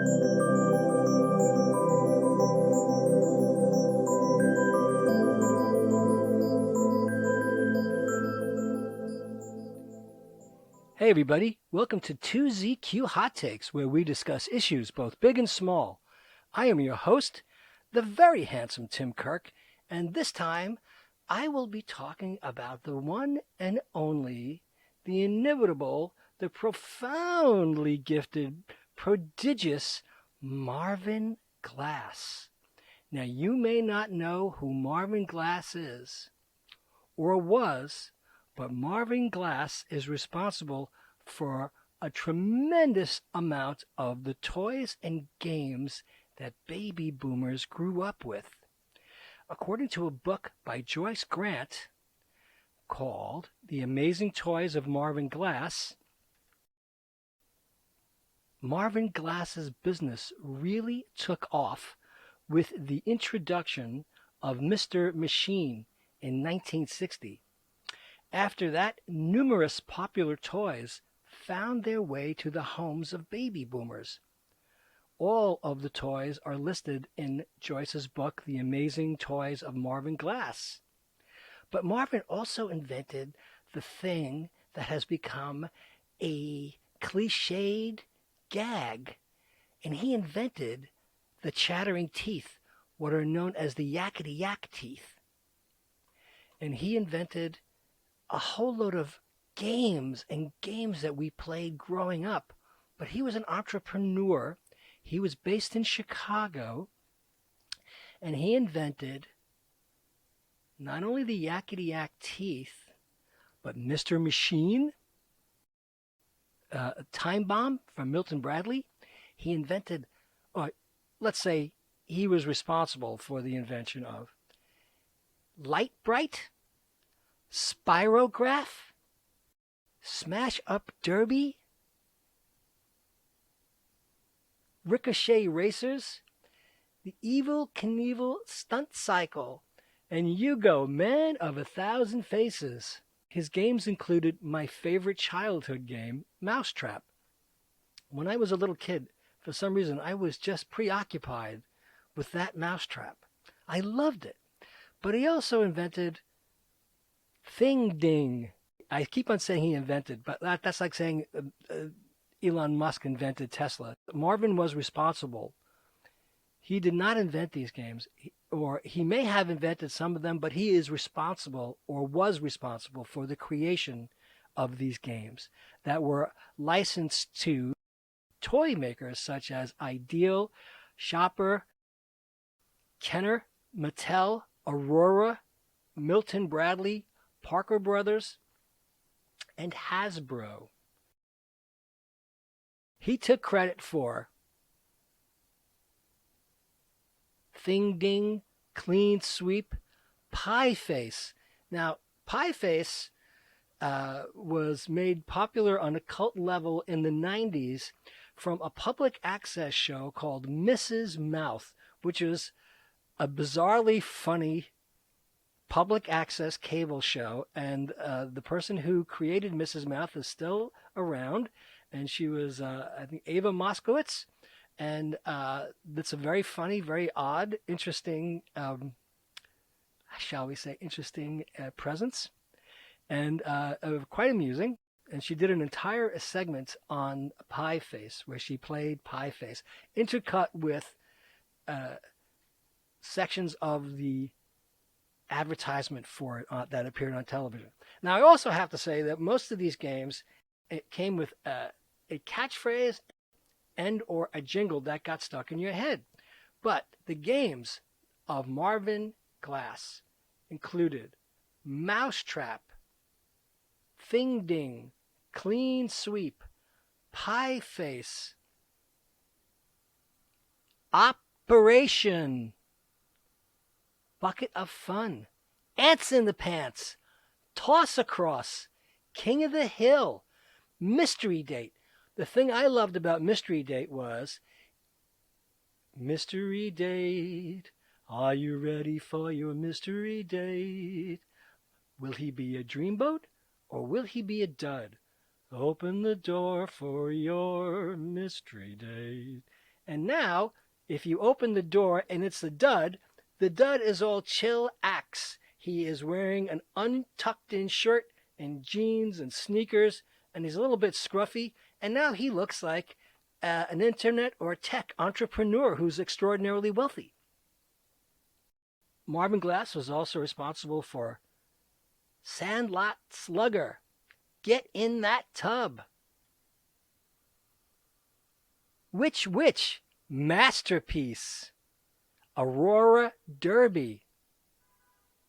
Hey everybody, welcome to 2ZQ Hot Takes, where we discuss issues both big and small. I am your host, the very handsome Tim Kirk, and this time I will be talking about the one and only, the inimitable, the profoundly gifted, prodigious Marvin Glass. Now you may not know who Marvin Glass is, or was, but Marvin Glass is responsible for a tremendous amount of the toys and games that baby boomers grew up with. According to a book by Joyce Grant called The Amazing Toys of Marvin Glass, Marvin Glass's business really took off with the introduction of Mr. Machine in 1960. After that, numerous popular toys found their way to the homes of baby boomers. All of the toys are listed in Joyce's book, The Amazing Toys of Marvin Glass. But Marvin also invented the thing that has become a cliched gag, and he invented the chattering teeth, what are known as the yakety-yak teeth. And he invented a whole load of games that we played growing up. But he was an entrepreneur. He was based in Chicago, and he invented not only the yakety-yak teeth, but Mr. Machine, Time Bomb from Milton Bradley. He invented, or let's say he was responsible for the invention of Light Bright, Spirograph, Smash Up Derby, Ricochet Racers, the Evel Knievel Stunt Cycle, and Yugo, Man of 1,000 Faces. His games included my favorite childhood game, Mousetrap. When I was a little kid, for some reason, I was just preoccupied with that mousetrap. I loved it. But he also invented Thing Ding. I keep on saying he invented, but that's like saying Elon Musk invented Tesla. Marvin was responsible. He did not invent these games, or he may have invented some of them, but he is responsible, or was responsible, for the creation of these games that were licensed to toy makers such as Ideal, Shopper, Kenner, Mattel, Aurora, Milton Bradley, Parker Brothers, and Hasbro. He took credit for Thing Ding, Clean Sweep, Pie Face. Now, Pie Face was made popular on a cult level in the 90s from a public access show called Mrs. Mouth, which is a bizarrely funny public access cable show, and the person who created Mrs. Mouth is still around, and she was, I think, Ava Moskowitz, and it's a very funny, very odd, interesting, shall we say, interesting presence, and quite amusing. And she did an entire segment on Pie Face, where she played Pie Face, intercut with sections of the advertisement for it that appeared on television. Now, I also have to say that most of these games, it came with a catchphrase and or a jingle that got stuck in your head. But the games of Marvin Glass included Mousetrap, Thing Ding, Clean Sweep, Pie Face, Operation, Bucket of Fun, Ants in the Pants, Toss Across, King of the Hill, Mystery Date. The thing I loved about Mystery Date was, Mystery Date, are you ready for your mystery date? Will he be a dreamboat or will he be a dud? Open the door for your mystery date. And now, if you open the door and it's the dud is all chillax. He is wearing an untucked in shirt and jeans and sneakers, and he's a little bit scruffy, and now he looks like an internet or tech entrepreneur who's extraordinarily wealthy. Marvin Glass was also responsible for Sandlot Slugger, Get in That Tub, Witch Witch, Masterpiece, Aurora Derby,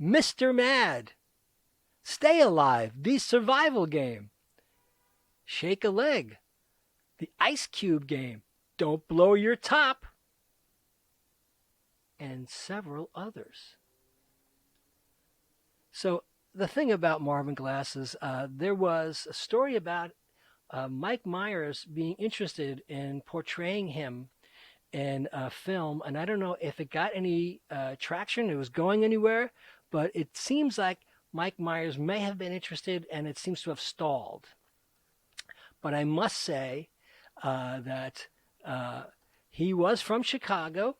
Mr. Mad, Stay Alive, The Survival Game, Shake a Leg, The Ice Cube Game, Don't Blow Your Top, and several others. So the thing about Marvin Glass is there was a story about Mike Myers being interested in portraying him in a film, and I don't know if it got any traction, it was going anywhere, but it seems like Mike Myers may have been interested, and it seems to have stalled. But I must say that he was from Chicago.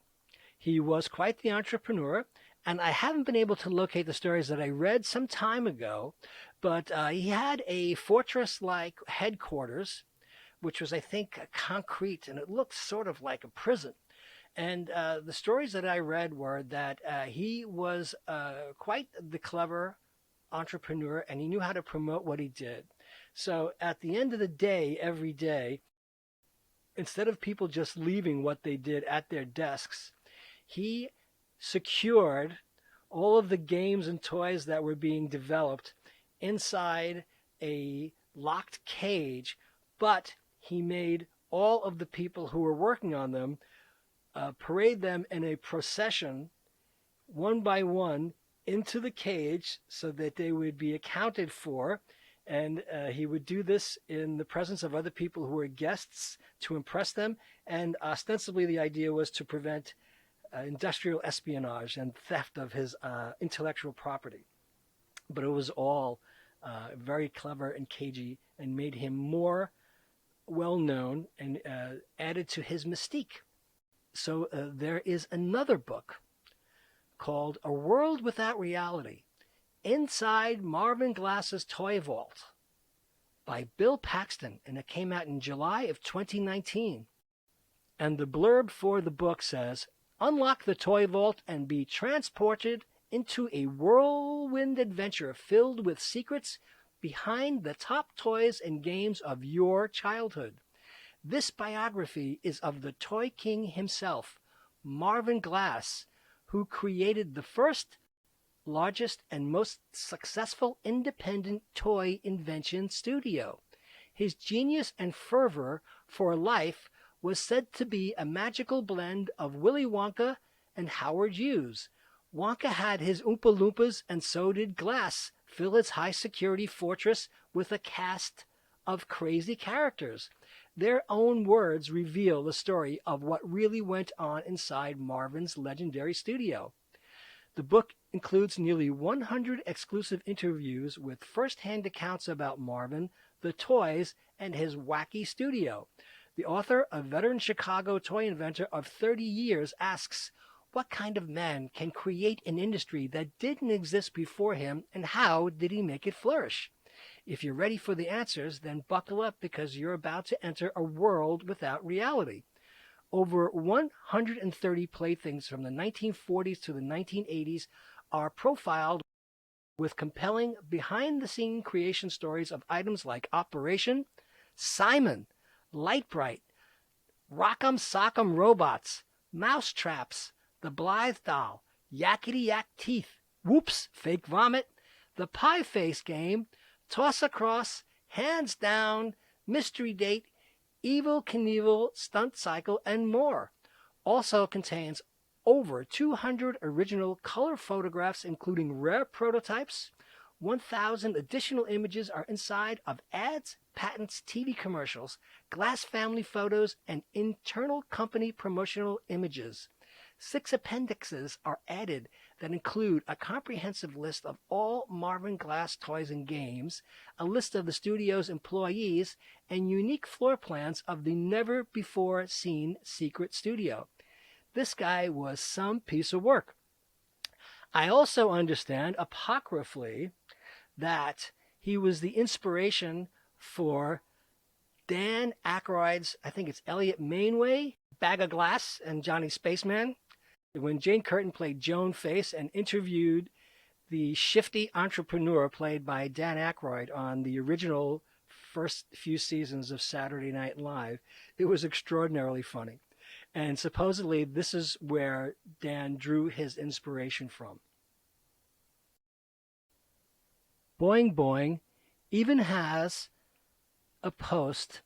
He was quite the entrepreneur, and I haven't been able to locate the stories that I read some time ago, but he had a fortress-like headquarters, which was, I think, concrete, and it looked sort of like a prison. And the stories that I read were that he was quite the clever entrepreneur, and he knew how to promote what he did. So at the end of the day, every day, instead of people just leaving what they did at their desks, he secured all of the games and toys that were being developed inside a locked cage, but he made all of the people who were working on them parade them in a procession, one by one, into the cage so that they would be accounted for. And he would do this in the presence of other people who were guests to impress them. And ostensibly the idea was to prevent industrial espionage and theft of his intellectual property. But it was all very clever and cagey and made him more well-known and added to his mystique. So there is another book called A World Without Reality, Inside Marvin Glass's Toy Vault by Bill Paxton, and it came out in July of 2019. And the blurb for the book says, unlock the toy vault and be transported into a whirlwind adventure filled with secrets behind the top toys and games of your childhood. This biography is of the toy king himself, Marvin Glass, who created the first, largest, and most successful independent toy invention studio. His genius and fervor for life was said to be a magical blend of Willy Wonka and Howard Hughes. Wonka had his Oompa Loompas, and so did Glass fill his high-security fortress with a cast of crazy characters. Their own words reveal the story of what really went on inside Marvin's legendary studio. The book includes nearly 100 exclusive interviews with first-hand accounts about Marvin, the toys, and his wacky studio. The author, a veteran Chicago toy inventor of 30 years, asks, what kind of man can create an industry that didn't exist before him, and how did he make it flourish? If you're ready for the answers, then buckle up, because you're about to enter a world without reality. Over 130 playthings from the 1940s to the 1980s are profiled with compelling behind-the-scene creation stories of items like Operation, Simon, Light-Bright, Rock'em Sock'em Robots, Mouse Traps, The Blythe Doll, Yakety Yak Teeth, Whoops, Fake Vomit, The Pie Face Game, Toss Across, Hands Down, Mystery Date, Evel Knievel Stunt Cycle, and more. Also contains over 200 original color photographs, including rare prototypes. 1,000 additional images are inside of ads, patents, TV commercials, Glass family photos, and internal company promotional images. 6 appendixes are added that include a comprehensive list of all Marvin Glass toys and games, a list of the studio's employees, and unique floor plans of the never-before-seen secret studio. This guy was some piece of work. I also understand apocryphally that he was the inspiration for Dan Aykroyd's, I think it's Elliot Mainway, Bag of Glass and Johnny Spaceman. When Jane Curtin played Joan Face and interviewed the shifty entrepreneur played by Dan Aykroyd on the original first few seasons of Saturday Night Live, it was extraordinarily funny. And supposedly this is where Dan drew his inspiration from. Boing Boing even has a post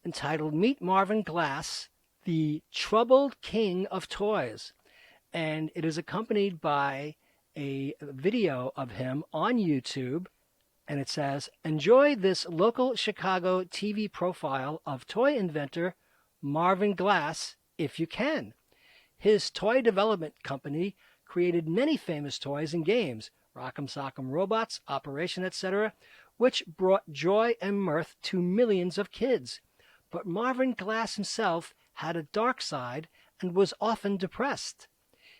entitled Meet Marvin Glass, the Troubled King of Toys. And it is accompanied by a video of him on YouTube. And it says, enjoy this local Chicago TV profile of toy inventor Marvin Glass if you can. His toy development company created many famous toys and games, Rock'em Sock'em Robots, Operation, etc., which brought joy and mirth to millions of kids. But Marvin Glass himself had a dark side and was often depressed.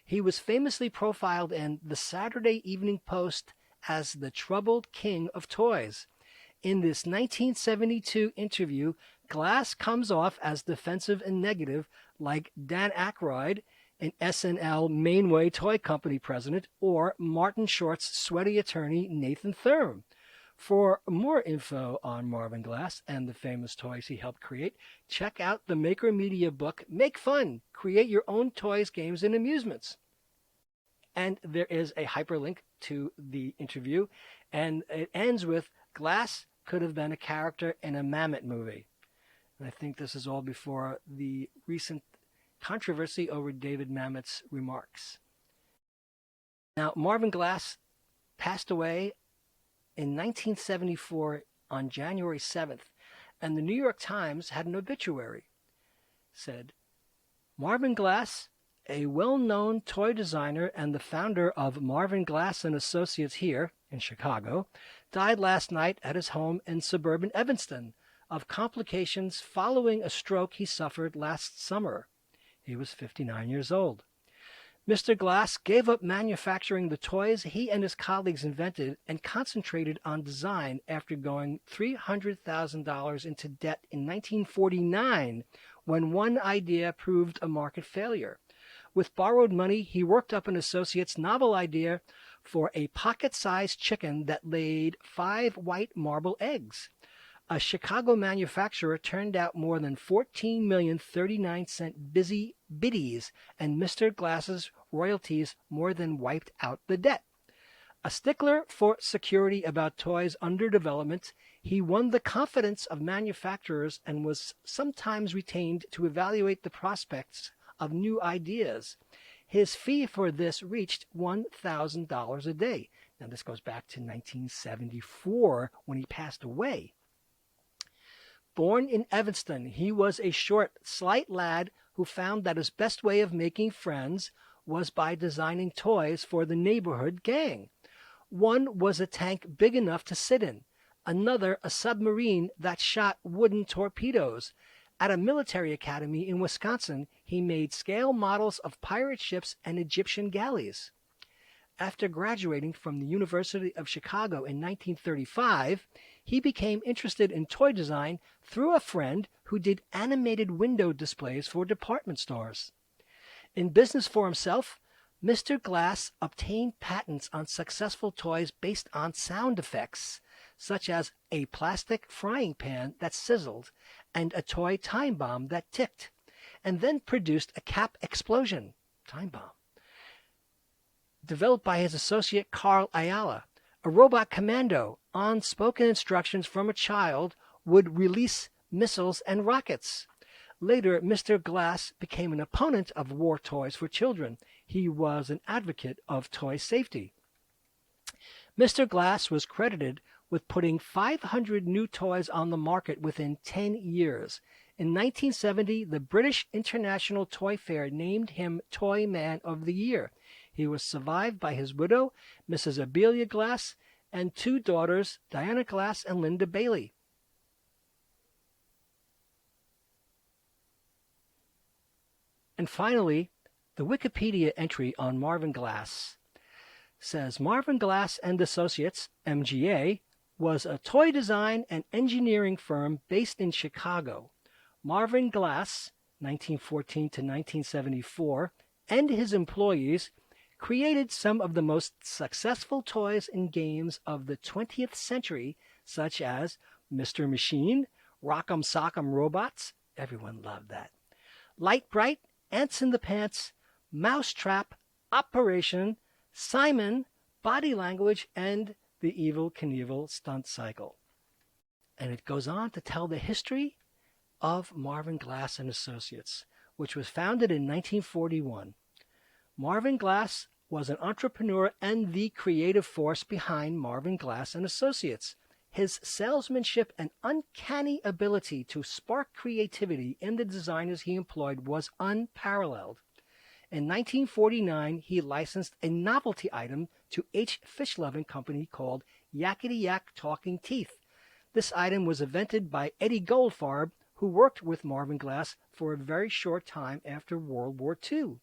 He was famously profiled in the Saturday Evening Post as the troubled king of toys. In this 1972 interview, Glass comes off as defensive and negative like Dan Aykroyd, an SNL Mainway Toy Company president, or Martin Short's sweaty attorney Nathan Thurm. For more info on Marvin Glass and the famous toys he helped create, check out the Maker Media book, Make Fun, Create Your Own Toys, Games, and Amusements. And there is a hyperlink to the interview, and it ends with, Glass could have been a character in a Mammoth movie. And I think this is all before the recent controversy over David Mamet's remarks. Now, Marvin Glass passed away in 1974 on January 7th, and the New York Times had an obituary. It said, Marvin Glass, a well-known toy designer and the founder of Marvin Glass and Associates here in Chicago, died last night at his home in suburban Evanston of complications following a stroke he suffered last summer. He was 59 years old. Mr. Glass gave up manufacturing the toys he and his colleagues invented and concentrated on design after going $300,000 into debt in 1949 when one idea proved a market failure. With borrowed money, he worked up an associate's novel idea for a pocket-sized chicken that laid 5 white marble eggs. A Chicago manufacturer turned out more than 14,039-cent busy biddies, and Mr. Glass's royalties more than wiped out the debt. A stickler for security about toys under development, he won the confidence of manufacturers and was sometimes retained to evaluate the prospects of new ideas. His fee for this reached $1,000 a day. Now, this goes back to 1974 when he passed away. Born in Evanston, he was a short, slight lad who found that his best way of making friends was by designing toys for the neighborhood gang. One was a tank big enough to sit in, another a submarine that shot wooden torpedoes. At a military academy in Wisconsin, he made scale models of pirate ships and Egyptian galleys. After graduating from the University of Chicago in 1935, he became interested in toy design through a friend who did animated window displays for department stores. In business for himself, Mr. Glass obtained patents on successful toys based on sound effects, such as a plastic frying pan that sizzled and a toy time bomb that ticked, and then produced a cap explosion, time bomb, developed by his associate Carl Ayala. A robot commando, on spoken instructions from a child, would release missiles and rockets. Later, Mr. Glass became an opponent of war toys for children. He was an advocate of toy safety. Mr. Glass was credited with putting 500 new toys on the market within 10 years. In 1970, the British International Toy Fair named him Toy Man of the Year. He was survived by his widow, Mrs. Abelia Glass, and two daughters, Diana Glass and Linda Bailey. And finally, the Wikipedia entry on Marvin Glass says Marvin Glass and Associates, MGA, was a toy design and engineering firm based in Chicago. Marvin Glass, 1914 to 1974, and his employees created some of the most successful toys and games of the 20th century, such as Mr. Machine, Rock'em Sock'em Robots, everyone loved that, Light Bright, Ants in the Pants, Mousetrap, Operation, Simon, Body Language, and the Evel Knievel Stunt Cycle. And it goes on to tell the history of Marvin Glass and Associates, which was founded in 1941. Marvin Glass was an entrepreneur and the creative force behind Marvin Glass and Associates. His salesmanship and uncanny ability to spark creativity in the designers he employed was unparalleled. In 1949, he licensed a novelty item to H. Fishlovin Company called Yakety Yak Talking Teeth. This item was invented by Eddie Goldfarb, who worked with Marvin Glass for a very short time after World War II.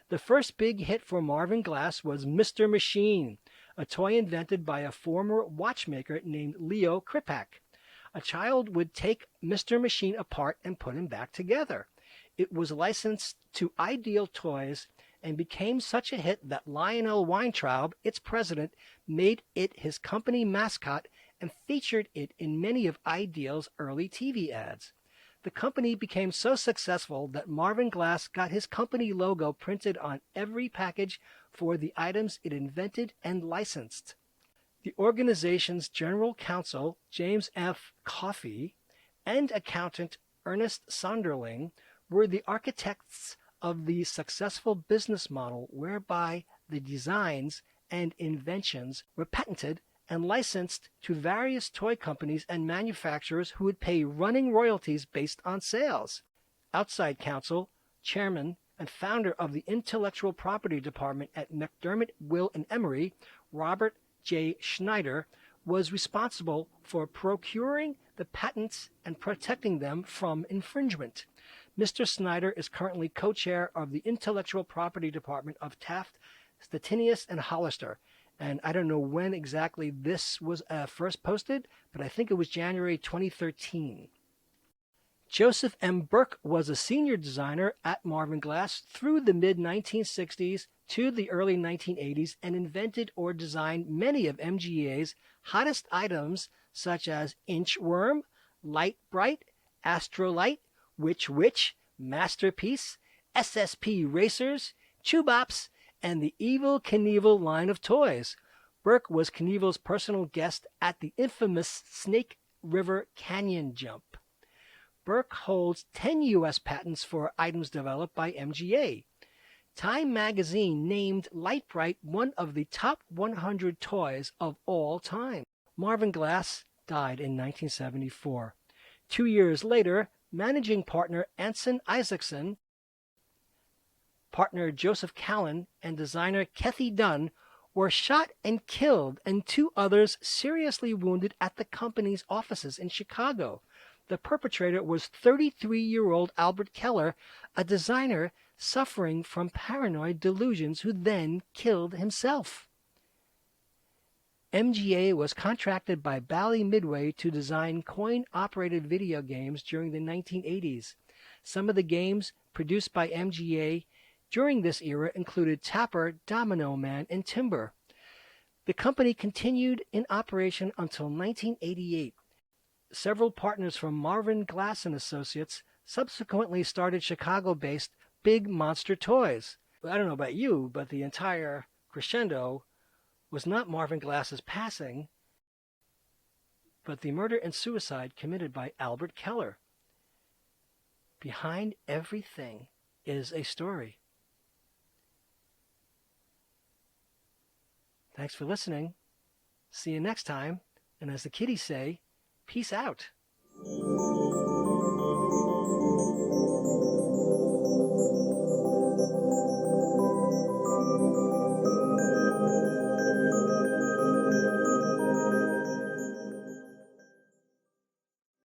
The first big hit for Marvin Glass was Mr. Machine, a toy invented by a former watchmaker named Leo Kripak. A child would take Mr. Machine apart and put him back together. It was licensed to Ideal Toys and became such a hit that Lionel Weintraub, its president, made it his company mascot and featured it in many of Ideal's early TV ads. The company became so successful that Marvin Glass got his company logo printed on every package for the items it invented and licensed. The organization's general counsel, James F. Coffey, and accountant Ernest Sonderling were the architects of the successful business model whereby the designs and inventions were patented and licensed to various toy companies and manufacturers who would pay running royalties based on sales. Outside counsel, chairman, and founder of the intellectual property department at McDermott, Will and Emery, Robert J. Schneider, was responsible for procuring the patents and protecting them from infringement. Mr. Snyder is currently co-chair of the intellectual property department of Taft, Stettinius, and Hollister. And I don't know when exactly this was first posted, but I think it was January 2013. Joseph M. Burke was a senior designer at Marvin Glass through the mid-1960s to the early 1980s and invented or designed many of MGA's hottest items such as Inchworm, Light Bright, Astrolight, Witch, Masterpiece, SSP Racers, Chubops, and the Evel Knievel line of toys. Burke was Knievel's personal guest at the infamous Snake River Canyon Jump. Burke holds 10 U.S. patents for items developed by MGA. Time magazine named Light Bright one of the top 100 toys of all time. Marvin Glass died in 1974. 2 years later, managing partner Anson Isaacson, partner Joseph Callan, and designer Kathy Dunn were shot and killed, and 2 others seriously wounded at the company's offices in Chicago. The perpetrator was 33-year-old Albert Keller, a designer suffering from paranoid delusions who then killed himself. MGA was contracted by Bally Midway to design coin-operated video games during the 1980s. Some of the games produced by MGA during this era included Tapper, Domino Man, and Timber. The company continued in operation until 1988. Several partners from Marvin Glass and Associates subsequently started Chicago-based Big Monster Toys. I don't know about you, but the entire crescendo was not Marvin Glass's passing, but the murder and suicide committed by Albert Keller. Behind everything is a story. Thanks for listening. See you next time. And as the kiddies say, peace out.